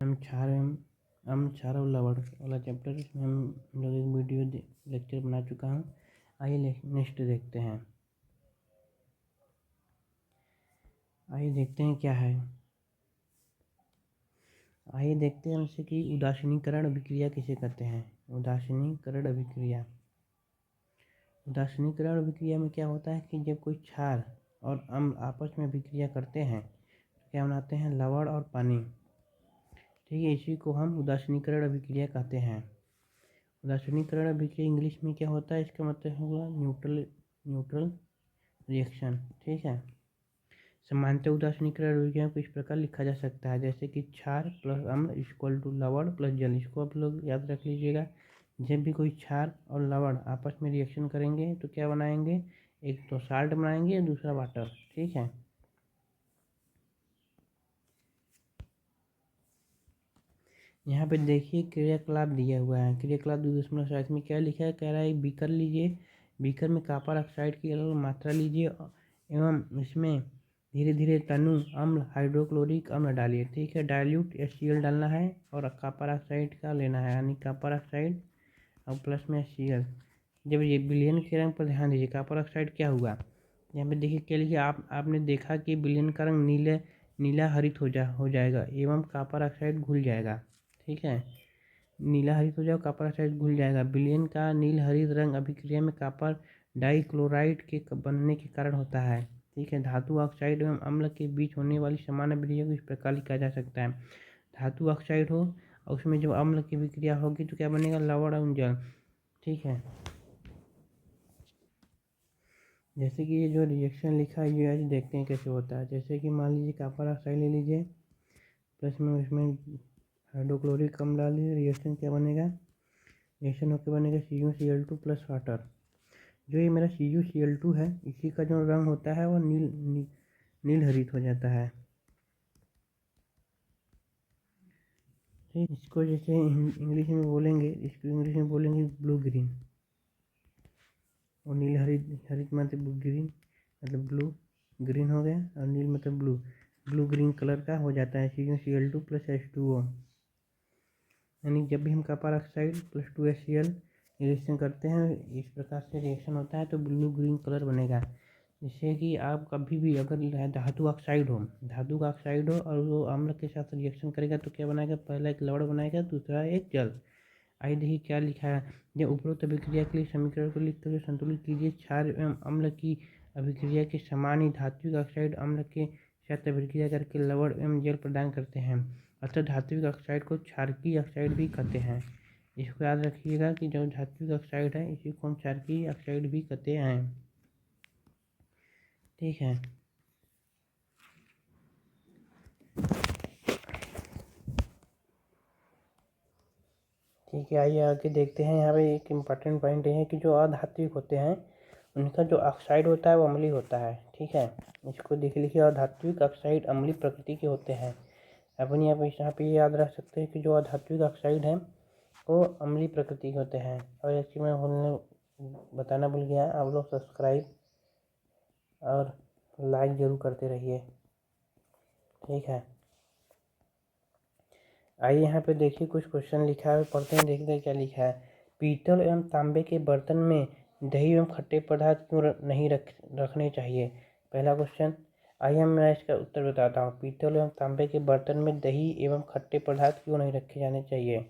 हम क्षार और लवण वाला चैप्टर इसमें हम लोग एक वीडियो लेक्चर बना चुका हूँ। आइए नेक्स्ट देखते हैं। आइए देखते हैं क्या है। आइए देखते हैं हमसे कि उदासीनीकरण अभिक्रिया किसे कहते हैं। उदासीनीकरण अभिक्रिया अभिक्रिया में क्या होता है कि जब कोई क्षार और अम्ल आपस में अभिक्रिया करते हैं तो क्या बनाते हैं, लवण और पानी। ठीक है, इसी को हम उदासीनीकरण अभिक्रिया कहते हैं। उदासीनीकरण अभिक्रिया इंग्लिश में क्या होता है, इसका मतलब होगा न्यूट्रल रिएक्शन। ठीक है, सामान्यतः उदासीनीकरण अभिक्रिया को इस प्रकार लिखा जा सकता है जैसे कि क्षार प्लस अम्ल इक्वल टू लवण प्लस जल। इसको आप लोग याद रख लीजिएगा। जब भी कोई क्षार और लवण आपस में रिएक्शन करेंगे तो क्या बनाएंगे, एक तो साल्ट बनाएंगे और दूसरा वाटर। ठीक है, यहाँ पे देखिए क्रियाकलाप दिया हुआ है। क्रियाकलाप 2.7 में क्या लिखा है, कह रहा है बीकर लीजिए, बीकर में कॉपर ऑक्साइड की अलग मात्रा लीजिए एवं इसमें धीरे धीरे तनु अम्ल हाइड्रोक्लोरिक अम्ल डालिए। ठीक है, डाइल्यूट HCl डालना है और कॉपर ऑक्साइड का लेना है, यानी कॉपर ऑक्साइड और प्लस में HCl। जब ये विलयन के रंग पर ध्यान दीजिए, कॉपर ऑक्साइड क्या हुआ, यहाँ पे देखिए क्या लिखिए, आपने देखा कि विलयन का रंग नीला हरित हो जाएगा एवं कॉपर ऑक्साइड घुल जाएगा। ठीक है, नीला हरित हो जाएगा, कॉपर ऑक्साइड घुल जाएगा। विलयन का नील हरित रंग अभिक्रिया में कॉपर डाइक्लोराइड के बनने के कारण होता है। ठीक है, धातु ऑक्साइड एवं अम्ल के बीच होने वाली समान अभिक्रिया को इस प्रकार लिखा जा सकता है। धातु ऑक्साइड हो और उसमें जब अम्ल की विक्रिया होगी तो क्या बनेगा, लवण और जल। ठीक है, जैसे कि ये जो रिएक्शन लिखा है ये आज देखते हैं कैसे होता है। जैसे कि मान लीजिए कॉपर ऑक्साइड ले लीजिए, प्लस में उसमें हाइड्रोक्लोरिक अम्ल डाल लीजिए, रिएक्शन क्या बनेगा, रिएक्शन होकर बनेगा CuCl2 प्लस वाटर। जो ये मेरा CuCl2 है इसी का जो रंग होता है वो नील हरित हो जाता है। ठीक, इसको जैसे इंग्लिश में बोलेंगे, इसको इंग्लिश में बोलेंगे ब्लू ग्रीन, और नील हरित मतलब ग्रीन, मतलब ब्लू ग्रीन हो गया, और नील मतलब ब्लू ग्रीन कलर का हो जाता है CuCl2 प्लस H2O। यानी जब भी हम copper oxide plus 2HCl reaction करते हैं इस प्रकार से रिएक्शन होता है तो ब्लू ग्रीन कलर बनेगा। जिससे कि आप कभी भी अगर धातु ऑक्साइड का ऑक्साइड हो और वो अम्ल के साथ रिएक्शन करेगा तो क्या बनाएगा, पहला एक लवण बनाएगा, दूसरा एक जल। आइए देखिए क्या लिखा है, जब उपरोक्त अभिक्रिया के लिए समीकरण को लिखकर संतुलित कीजिए। क्षार एवं अम्ल की अभिक्रिया के समान ही धात्विक ऑक्साइड अम्ल के साथ अभिक्रिया करके लवण एवं जल प्रदान करते हैं, अतः धात्विक ऑक्साइड को क्षारकीय ऑक्साइड भी कहते हैं। इसको याद रखिएगा कि जो धात्विक ऑक्साइड है इसी को हम क्षारकीय ऑक्साइड भी कहते हैं। ठीक है, ठीक है, आइए आगे देखते हैं। यहाँ पे एक इम्पॉर्टेंट पॉइंट ये है कि जो अधात्विक होते हैं उनका जो ऑक्साइड होता है वो अम्लीय होता है। ठीक है, इसको देख लीजिए, अधात्विक ऑक्साइड अम्लीय प्रकृति के होते हैं। अपन यहाँ पे याद रख सकते हैं कि जो अधात्विक ऑक्साइड है वो अम्लीय प्रकृति के होते हैं। और ऐसे मैं बताना भूल गया, आप लोग सब्सक्राइब और लाइक ज़रूर करते रहिए। ठीक है, आइए यहाँ पे देखिए कुछ क्वेश्चन लिखा है, पढ़ते हैं, देखते हैं क्या लिखा है। पीतल एवं तांबे के बर्तन में दही एवं खट्टे पदार्थ क्यों नहीं रखने चाहिए। पहला क्वेश्चन, आइए मैं इसका उत्तर बताता हूँ। पीतल एवं तांबे के बर्तन में दही एवं खट्टे पदार्थ क्यों नहीं रखे जाने चाहिए।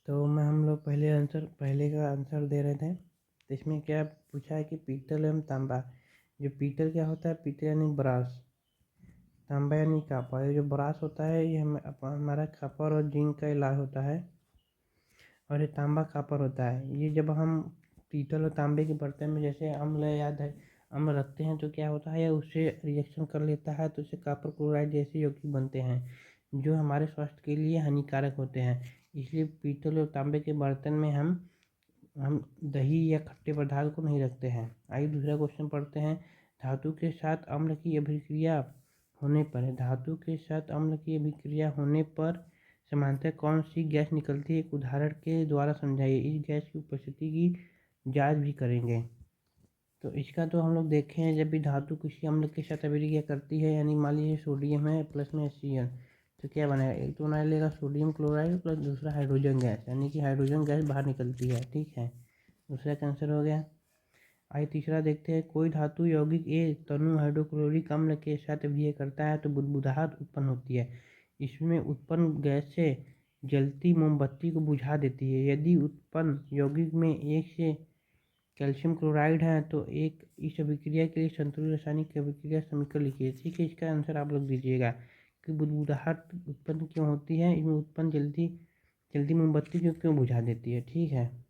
तो हम लोग पहले का आंसर दे रहे थे, तो इसमें क्या पूछा है कि पीतल एवं तांबा। जो पीतल क्या होता है, पीतल यानी ब्रास, तांबा यानी कॉपर। ये जो ब्रास होता है ये हमारा कॉपर और जिंक का इलाज होता है, और ये तांबा कॉपर होता है। ये जब हम पीतल और तांबे के बर्तन में जैसे अम्ल रखते हैं तो क्या होता है, या उससे रिएक्शन कर लेता है तो उससे कॉपर क्लोराइड जैसे यौगिक बनते हैं जो हमारे स्वास्थ्य के लिए हानिकारक होते हैं। इसलिए पीतल और तांबे के बर्तन में हम दही या खट्टे पदार्थ को नहीं रखते हैं। आइए दूसरा क्वेश्चन पढ़ते हैं। धातु के साथ अम्ल की अभिक्रिया होने पर समानतः कौन सी गैस निकलती है, एक उदाहरण के द्वारा समझाइए। इस गैस की उपस्थिति की जांच भी करेंगे। तो इसका तो हम लोग देखें, जब भी धातु किसी अम्ल के साथ अभिक्रिया करती है, यानी मान लीजिए सोडियम है प्लस में HCl, तो क्या बनेगा, एक तो बना लेगा सोडियम क्लोराइड प्लस दूसरा हाइड्रोजन गैस, यानी कि हाइड्रोजन गैस बाहर निकलती है। ठीक है, दूसरा कैंसर हो गया। आइए तीसरा देखते हैं, कोई धातु यौगिक ए तनु हाइड्रोक्लोरिक अम्ल के साथ अभिक्रिया करता है तो बुदबुदाहट उत्पन्न होती है। इसमें उत्पन्न गैस से जलती मोमबत्ती को बुझा देती है। यदि उत्पन्न यौगिक में एक से कैल्शियम क्लोराइड है तो एक इस अभिक्रिया के लिए संतुलित रासायनिक अभिक्रिया समीकरण लिखिए। ठीक है, इसका आंसर आप लोग दीजिएगा कि बुदबुदाहट उत्पन्न क्यों होती है, इसमें उत्पन्न जल्दी जल्दी मोमबत्ती क्यों बुझा देती है। ठीक है,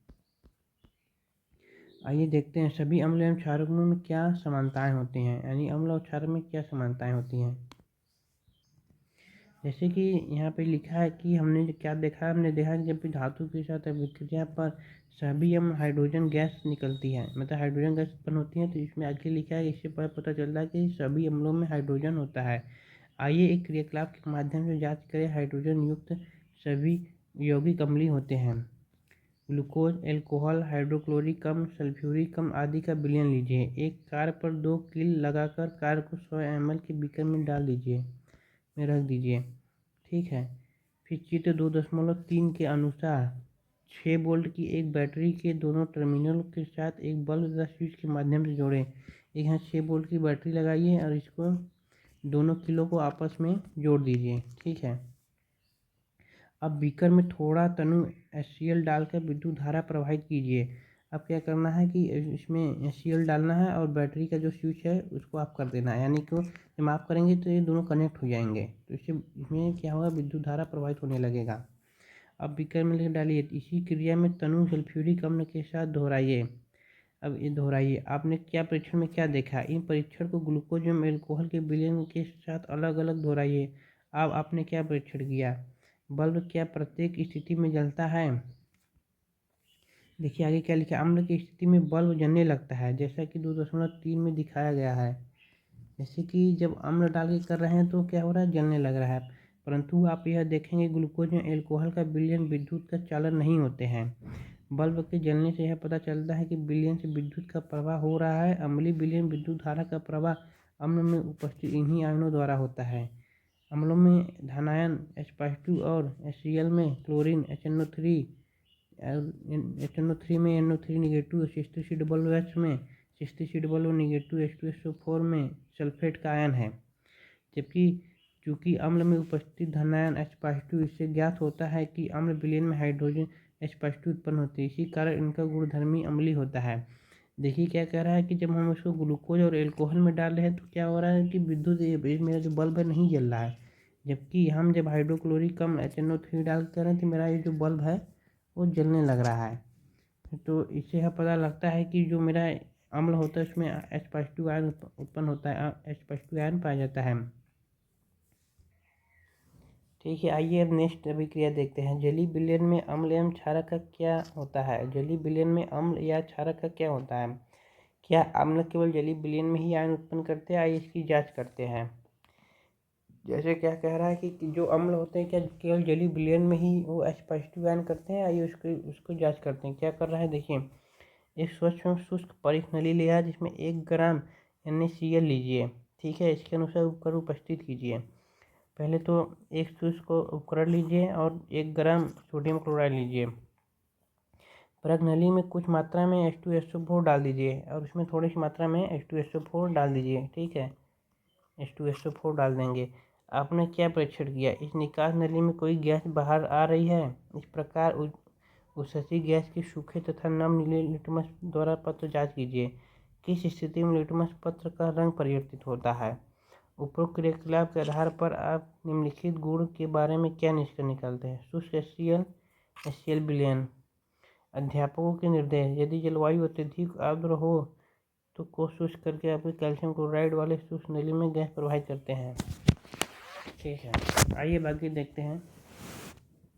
आइए देखते हैं सभी अम्ल एवं क्षारकों में क्या समानताएं होती हैं, यानी अम्ल और क्षार में क्या समानताएं होती हैं। जैसे कि यहाँ पे लिखा है कि हमने क्या देखा, हमने देखा कि जब भी धातु के साथ अभिक्रिया पर सभी अम्ल हाइड्रोजन गैस निकलती है, मतलब हाइड्रोजन गैस उत्पन्न होती है। तो इसमें आगे लिखा है, इससे पता चलता है कि सभी अम्लों में हाइड्रोजन होता है। आइए एक क्रियाकलाप के माध्यम से जाँच करें, हाइड्रोजन युक्त सभी यौगिक अम्लीय होते हैं। ग्लूकोज, अल्कोहल, हाइड्रोक्लोरिक अम्ल, सल्फ्यूरिक अम्ल आदि का विलयन लीजिए। एक कार पर 2 कील लगाकर कार को 100 ml के बीकर में डाल दीजिए, में रख दीजिए। ठीक है, फिर चित्र 2.3 के अनुसार 6 वोल्ट की एक बैटरी के दोनों टर्मिनल के साथ एक बल्ब तथा स्विच के माध्यम से जोड़ें। एक यहाँ 6 वोल्ट की बैटरी लगाइए और इसको दोनों कीलों को आपस में जोड़ दीजिए। ठीक है, अब बीकर में थोड़ा तनु HCl डालकर विद्युत धारा प्रवाहित कीजिए। अब क्या करना है कि इसमें HCl डालना है और बैटरी का जो स्विच है उसको ऑफ कर देना है, यानी कि जब ऑफ करेंगे तो ये दोनों कनेक्ट हो जाएंगे, तो इसमें क्या होगा, विद्युत धारा प्रवाहित होने लगेगा। अब बीकर में लेकर डालिए, इसी क्रिया में तनु सल्फ्यूरिक अम्ल के साथ दोहराइए। अब ये दोहराइए, आपने क्या परीक्षण में क्या देखा, इन परीक्षण को ग्लूकोज एवं एल्कोहल के विलयन के साथ अलग अलग दोहराइए। अब आपने क्या परीक्षण किया, बल्ब क्या प्रत्येक स्थिति में जलता है। देखिए आगे क्या लिखा है, अम्ल की स्थिति में बल्ब जलने लगता है, जैसा कि 2.3 में दिखाया गया है। जैसे कि जब अम्ल डाल के कर रहे हैं तो क्या हो रहा है, जलने लग रहा है। परंतु आप यह देखेंगे ग्लूकोज में एल्कोहल का विलयन विद्युत का चालन नहीं होते हैं। बल्ब के जलने से यह पता चलता है कि विलयन से विद्युत का प्रवाह हो रहा है। अम्लीय विलयन विद्युत धारा का प्रवाह अम्ल में उपस्थित इन्हीं आयनों द्वारा होता है। अम्लों में धनायन H2 और HCl में क्लोरीन HNO3 में NO3 निगेटिव, C3COOH में C3COO निगेटिव, H2SO4 में सल्फेट का आयन है। जबकि चूंकि अम्ल में उपस्थित धनायन H2 इससे ज्ञात होता है कि अम्ल विलयन में हाइड्रोजन H2 उत्पन्न होती है, इसी कारण इनका गुणधर्मी अम्लीय होता है। देखिए क्या कह रहा है कि जब हम इसको ग्लूकोज और एल्कोहल में डाल रहे हैं तो क्या हो रहा है कि विद्युत मेरा जो बल्ब है नहीं जल रहा है, जबकि हम जब हाइड्रोक्लोरिक अम्ल HNO3 डाल कर रहे हैं तो मेरा ये जो बल्ब है वो जलने लग रहा है। तो इससे यह पता लगता है कि जो मेरा अम्ल होता है उसमें H2 आयन उत्पन्न होता है, H2 आयन पाया जाता है। ठीक है, आइए अब नेक्स्ट अभिक्रिया देखते हैं, जलीय विलयन में अम्ल एवं क्षारक का क्या होता है। जलीय विलयन में अम्ल या क्षारक का क्या होता है, क्या अम्ल केवल जलीय विलयन में ही आयन उत्पन्न करते हैं, आइए इसकी जांच करते हैं। जैसे क्या कह रहा है कि जो अम्ल होते हैं क्या केवल जलीय विलयन में ही वो H2 आयन करते हैं, आइए उसको जांच करते हैं। क्या कर रहा है, देखिए एक स्वच्छ एवं शुष्क परीक्षण नली लिया जिसमें 1 ग्राम NaCl लीजिए। ठीक है, इसके अनुसार उपकरण उपस्थित कीजिए। पहले तो एक शुष्क उपकरण लीजिए और 1 ग्राम सोडियम क्लोराइड लीजिए। परत नली में कुछ मात्रा में H2SO4 डाल दीजिए और उसमें थोड़ी सी मात्रा में H2SO4 डाल दीजिए। ठीक है, H2SO4 डाल देंगे। आपने क्या परीक्षण किया, इस निकास नली में कोई गैस बाहर आ रही है। इस प्रकार उससी गैस की सूखे तथा नम नीले लिटमस द्वारा पत्र जांच कीजिए। किस स्थिति में लिटमस पत्र का रंग परिवर्तित होता है। उपरोक्त क्रियाकलाप के आधार पर आप निम्नलिखित गुण के बारे में क्या निष्कर्ष निकालते हैं। शुष्क HCl विलयन। अध्यापकों के निर्देश, यदि जलवायु अत्यधिक आर्द्र हो तो को शुष्क करके आपके कैल्शियम क्लोराइड वाले शुष्क नली में गैस प्रवाहित करते हैं। ठीक है, आइए बाकी देखते हैं।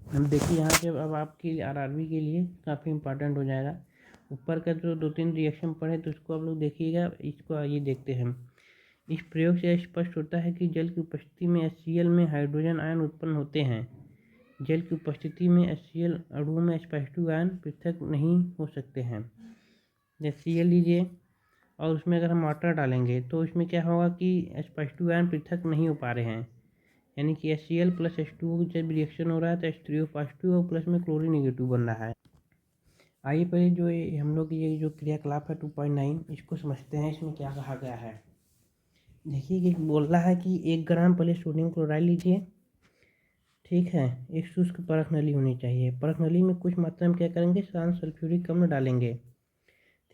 हम देखिए यहाँ से अब आपकी RRB के लिए काफ़ी इम्पोर्टेंट हो जाएगा। ऊपर का जो 2-3 रिएक्शन पढ़े तो उसको आप लोग देखिएगा, इसको आइए देखते हैं। इस प्रयोग से स्पष्ट होता है कि जल की उपस्थिति में HCl में हाइड्रोजन आयन उत्पन्न होते हैं। जल की उपस्थिति में HCl अणुओं में H2 आयन पृथक नहीं हो सकते हैं। HCl लीजिए और उसमें अगर हम वाटर डालेंगे तो इसमें क्या होगा कि H2 आयन पृथक नहीं हो पा रहे हैं, यानी कि HCl प्लस H2O की जब रिएक्शन हो रहा है तो H3O पॉजिटिव और प्लस में क्लोरीन नेगेटिव बन रहा है। आइए पहले जो हम लोग ये जो क्रियाकलाप है 2.9 इसको समझते हैं, इसमें क्या कहा गया है। देखिए कि बोल रहा है कि 1 ग्राम पहले सोडियम क्लोराइड लीजिए, ठीक है। एक शुष्क परख नली होनी चाहिए। परख नली में कुछ मात्रा में क्या करेंगे, शांत सल्फ्यूरिक अम्ल डालेंगे।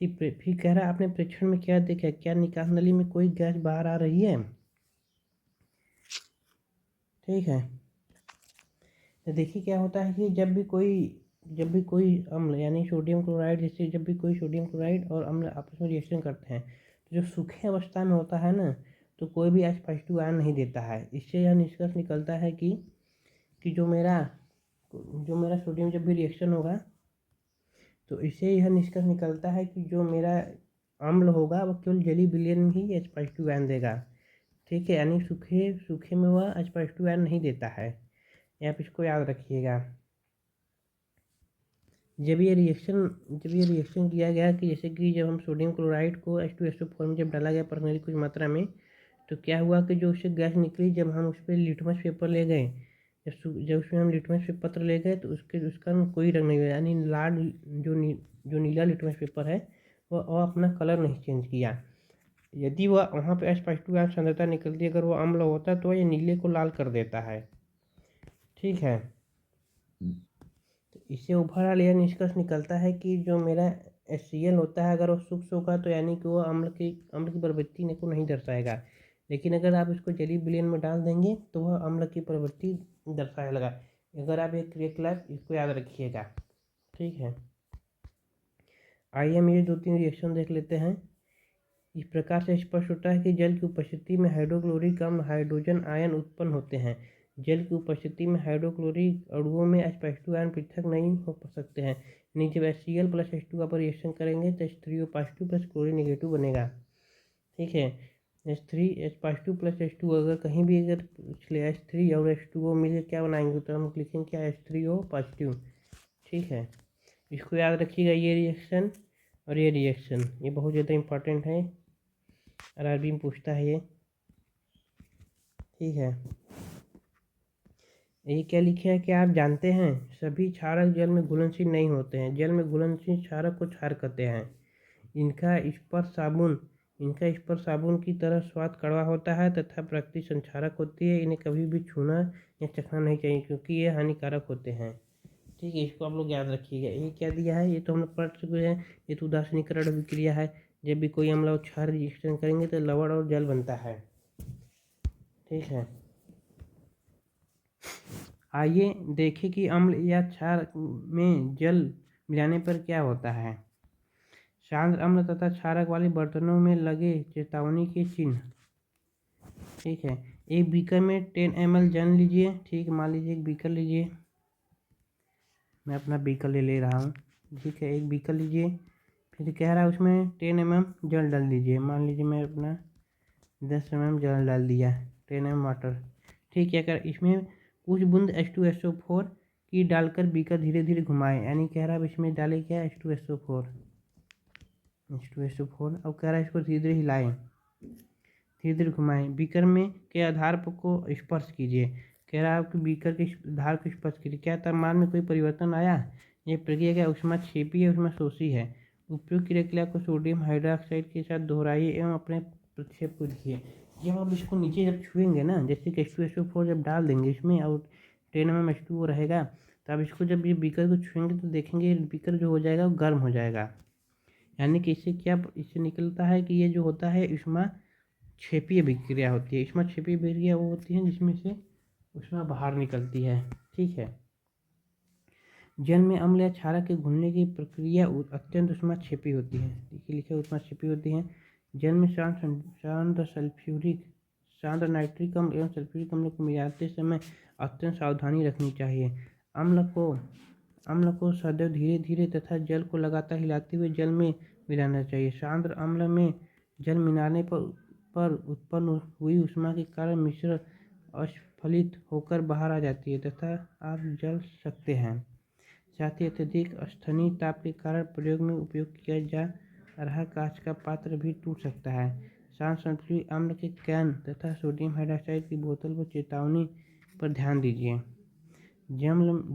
ठीक, फिर कह रहा है आपने परीक्षण में क्या देखा, क्या निकास नली में कोई गैस बाहर आ रही है, ठीक है। तो देखिए क्या होता है कि जब भी कोई अम्ल यानी सोडियम क्लोराइड, जैसे जब भी कोई सोडियम क्लोराइड और अम्ल आपस में रिएक्शन करते हैं तो जो सूखे अवस्था में होता है ना, तो कोई भी H+2 आयन नहीं देता है। इससे यह निष्कर्ष निकलता है कि जो मेरा सोडियम जब भी रिएक्शन होगा तो इससे यह निष्कर्ष निकलता है कि जो मेरा अम्ल होगा वो केवल जली विलयन में ही H+2 आयन देगा, ठीक है। यानी सूखे में वह H+2 आयन नहीं देता है। आप इसको याद रखिएगा। जब ये रिएक्शन किया गया कि जैसे कि जब हम सोडियम क्लोराइड को H2SO4 में जब डाला गया पर्सनली कुछ मात्रा में, तो क्या हुआ कि जो उससे गैस निकली, जब हम उस पर लिटमस पेपर ले गए, जब उसमें हम लिटमस पेपर ले गए तो उसका कोई रंग नहीं हुआ, यानी लाल जो नीला लिटमस पेपर है वो अपना कलर नहीं चेंज किया। यदि वह वहाँ पे H+2 सांद्रता निकलती, अगर वो अम्ल होता तो ये नीले को लाल कर देता है, ठीक है। तो इससे ओवरऑल यह निष्कर्ष निकलता है कि जो मेरा HCl होता है, अगर वो शुष्क होगा तो यानी कि वो अम्ल की प्रवृत्ति को नहीं दर्शाएगा। लेकिन अगर आप इसको जली विलयन में डाल देंगे तो वह अम्ल की प्रवृत्ति दर्शाएगा। अगर आप एक क्रियाकलाप इसको याद रखिएगा, ठीक है। आइए हम ये 2-3 रिएक्शन देख लेते हैं। इस प्रकार से स्पष्ट होता है कि जल की उपस्थिति में हाइड्रोक्लोरिक अम्ल हाइड्रोजन आयन उत्पन्न होते हैं। जल की उपस्थिति में हाइड्रोक्लोरिक अणुओं में H+2 आयन पृथक नहीं हो सकते हैं। यानी जब HCl प्लस H2 पर रिएक्शन करेंगे तो H3O positive plus chlorine negative बनेगा, ठीक है। H2 प्लस H2 अगर कहीं भी अगर पिछले H3 और H2O मिलकर क्या बनाएंगे तो हम लिखेंगे क्या, H3O पॉजिटिव, ठीक है। इसको याद रखिएगा, ये रिएक्शन और ये रिएक्शन ये बहुत ज़्यादा इम्पोर्टेंट है, आरआरबी में पूछता है ये, ठीक है। ये क्या लिखा है कि आप जानते हैं सभी क्षारक जल में घुलनशील नहीं होते हैं। जल में घुलनशील क्षारक को क्षार कहते हैं। इनका स्पर्श साबुन की तरह स्वाद कड़वा होता है तथा प्रकृति संक्षारक होती है। इन्हें कभी भी छूना या चखना नहीं चाहिए क्योंकि ये हानिकारक होते हैं, ठीक है। इसको आप लोग याद रखिएगा। ये क्या दिया है, ये तो हम लोग पढ़ चुके हैं। ये तो उदासीनीकरण अभिक्रिया है। जब भी कोई हम लोग क्षार रिएक्शन करेंगे तो लवण और जल बनता है, ठीक है। आइए देखें कि अम्ल या क्षार में जल मिलाने पर क्या होता है। सांद्र अम्ल तथा क्षारक वाले बर्तनों में लगे चेतावनी के चिन्ह, ठीक है। एक बीकर में 10 ml जल लीजिए, ठीक। मान लीजिए एक बीकर लीजिए, मैं अपना बीकर ले रहा हूँ, ठीक है। एक बीकर लीजिए, फिर कह रहा है उसमें 10 mm जल डाल दीजिए। मान लीजिए मैं अपना 10 mm जल डाल दिया, 10 mm वाटर, ठीक है। अगर इसमें कुछ बूंद H2SO4 की डालकर बीकर धीरे धीरे घुमाएं, यानी कह रहा है इसमें डाले क्या, H2SO4। अब कह रहा है इसको धीरे धीरे हिलाएं, धीरे धीरे घुमाएं। बीकर में के आधार को स्पर्श कीजिए, कह रहा है कि बीकर के आधार को स्पर्श कीजिए। क्या तापमान में कोई परिवर्तन आया, ये प्रक्रिया क्या ऊष्माक्षेपी है ऊष्माशोषी है। उपयुक्त क्रिया को सोडियम हाइड्रोक्साइड के साथ दोहराइए एवं अपने प्रक्षेप को लिखिए। जब आप इसको नीचे जब छुएंगे ना, जैसे कि H2SO4 जब डाल देंगे इसमें और 10 mm H2O रहेगा, तो आप इसको जब ये बीकर को छुएंगे तो देखेंगे बीकर जो हो जाएगा वो गर्म हो जाएगा। यानी कि इससे निकलता है कि ये जो होता है ऊष्मा क्षेपीय अभिक्रिया होती है। ऊष्मा क्षेपीय अभिक्रिया वो होती है जिसमें से ऊष्मा बाहर निकलती है, ठीक है। जल में अम्ल या क्षारक के घुलने की प्रक्रिया अत्यंत ऊष्माक्षेपी होती है। देखिए लिखे ऊष्माक्षेपी होती है। जल में शांत नाइट्रिक अम्ल एवं सल्फ्यूरिक अम्ल को मिलाते समय अत्यंत सावधानी रखनी चाहिए। अम्ल को सदैव धीरे धीरे तथा जल को लगातार हिलाते हुए जल में मिलाना चाहिए। शांत अम्ल में जल मिलाने पर उत्पन्न हुई ऊष्मा के कारण मिश्रण अस्फलित होकर बाहर आ जाती है तथा आप जल सकते हैं। साथ ही अत्यधिक स्थानीय ताप के कारण प्रयोग में उपयोग किया जा रहा कांच का पात्र भी टूट सकता है। शांत सल्फ्यूरिक अम्ल के कैन तथा सोडियम हाइड्रोक्साइड की बोतल को चेतावनी पर ध्यान दीजिए।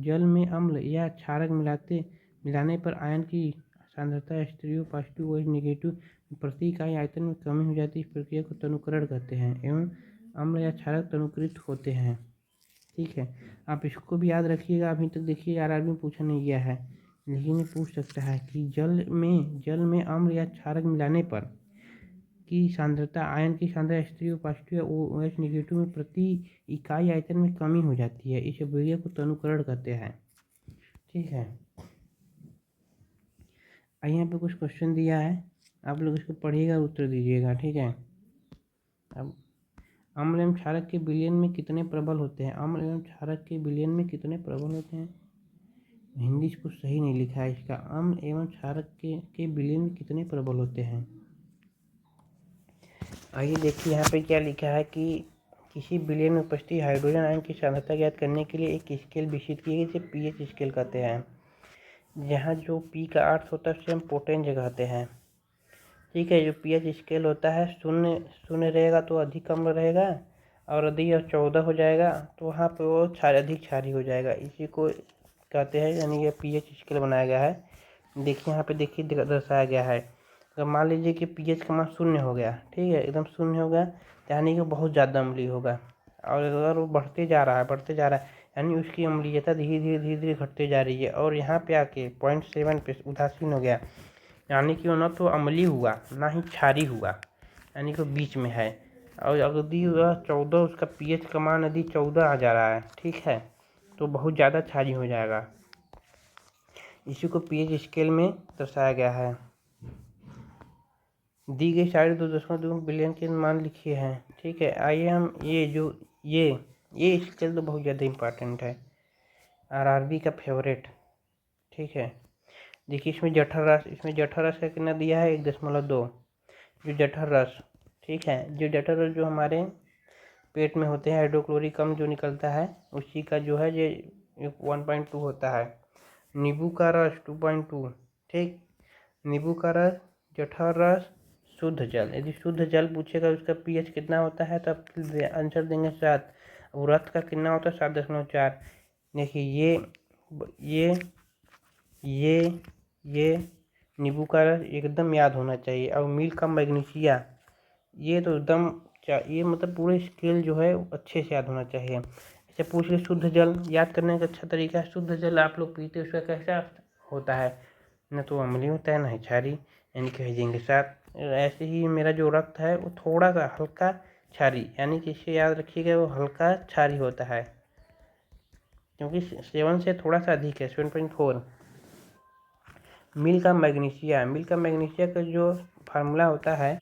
जल में अम्ल या क्षारक मिलाने पर आयन की सांद्रता H3O पॉजिटिव OH नेगेटिव प्रति इकाई आयतन में कमी हो जाती है। इस प्रक्रिया को तनुकरण कहते हैं एवं अम्ल या क्षारक तनुकृत होते हैं। ठीक है, आप इसको भी याद रखिएगा। अभी तक देखिए आरआरबी में पूछा नहीं गया है, लेकिन ये पूछ सकता है कि जल में अम्ल या क्षारक मिलाने पर की सांद्रता आयन की सांद्रता H3O पॉजिटिव या OH नेगेटिव में प्रति इकाई आयतन में कमी हो जाती है। इस अभिक्रिया को तनुकरण कहते हैं। ठीक है, यहाँ पे कुछ क्वेश्चन दिया है, आप लोग इसको पढ़िएगा और उत्तर दीजिएगा। ठीक है, अब अम्ल एवं क्षारक के विलयन में कितने प्रबल होते हैं? अम्ल एवं क्षारक के विलयन में कितने प्रबल होते हैं? हिंदी कुछ सही नहीं लिखा है इसका। अम्ल एवं क्षारक के विलयन में कितने प्रबल होते हैं? आइए देखिए यहाँ पे क्या लिखा है कि किसी विलयन में उपस्थित हाइड्रोजन आयन की सांद्रता ज्ञात करने के लिए एक स्केल विकसित की गई, इसे पीएच स्केल कहते हैं। जहाँ जो पी का अर्थ होता है उसे हम पोटेंज कहते हैं। ठीक है, जो पीएच स्केल होता है शून्य रहेगा तो अधिक अम्ल रहेगा, और यदि यह 14 हो जाएगा तो वहाँ पे वो अधिक क्षारीय हो जाएगा। इसी को कहते हैं, यानी ये पीएच स्केल बनाया गया है। देखिए यहाँ पे देखिए दर्शाया गया है। अगर मान लीजिए कि पीएच का मान 0 हो गया, ठीक है, एकदम 0 हो गया, यानी कि बहुत ज़्यादा अम्लीय होगा। और अगर वो बढ़ते जा रहा है यानी उसकी अम्लीयता धीरे धीरे घटते जा रही है, और यहाँ पे आके 0.7 पे उदासीन हो गया, यानी कि वो न तो अम्लीय हुआ ना ही क्षारीय हुआ, यानी कि बीच में है। और यदि वह 14, उसका पीएच का मान यदि 14 आ जा रहा है, ठीक है, तो बहुत ज़्यादा क्षारीय हो जाएगा। इसी को पीएच स्केल में दर्शाया गया है। दी गई 2.2 बिलियन के मान लिखिए हैं। ठीक है, आइए हम ये स्केल तो बहुत ज़्यादा इम्पोर्टेंट है, आरआरबी का फेवरेट। ठीक है, देखिए इसमें जठर रस का कितना दिया है 1.2, जो जठर रस, ठीक है, जो जठर रस जो हमारे पेट में होते हैं, हाइड्रोक्लोरिक अम्ल जो निकलता है उसी का जो है ये 1.2 होता है। नींबू का रस 2.2, ठीक, नींबू का रस, जठर रस, शुद्ध जल। यदि शुद्ध जल पूछेगा उसका पीएच कितना होता है तो आप आंसर देंगे 7, और रक्त का कितना होता है 7.4। देखिए ये नींबू का रस एकदम याद होना चाहिए, और मिल्क का मैग्नीशिया, ये तो एकदम ये मतलब पूरे स्केल जो है अच्छे से याद होना चाहिए। ऐसे पूछ ले शुद्ध जल याद करने का अच्छा तरीका है, शुद्ध जल आप लोग पीते उसका कैसा होता है, न तो अम्लीय होता है न ही क्षारीय, यानी कह देंगे 7। ऐसे ही मेरा जो रक्त है वो थोड़ा सा हल्का क्षारीय, यानी कि इसे याद रखिएगा वो हल्का क्षारीय होता है, क्योंकि 7 से थोड़ा सा अधिक है, 7.4। मिल्क का मैग्नीशिया का जो फार्मूला होता है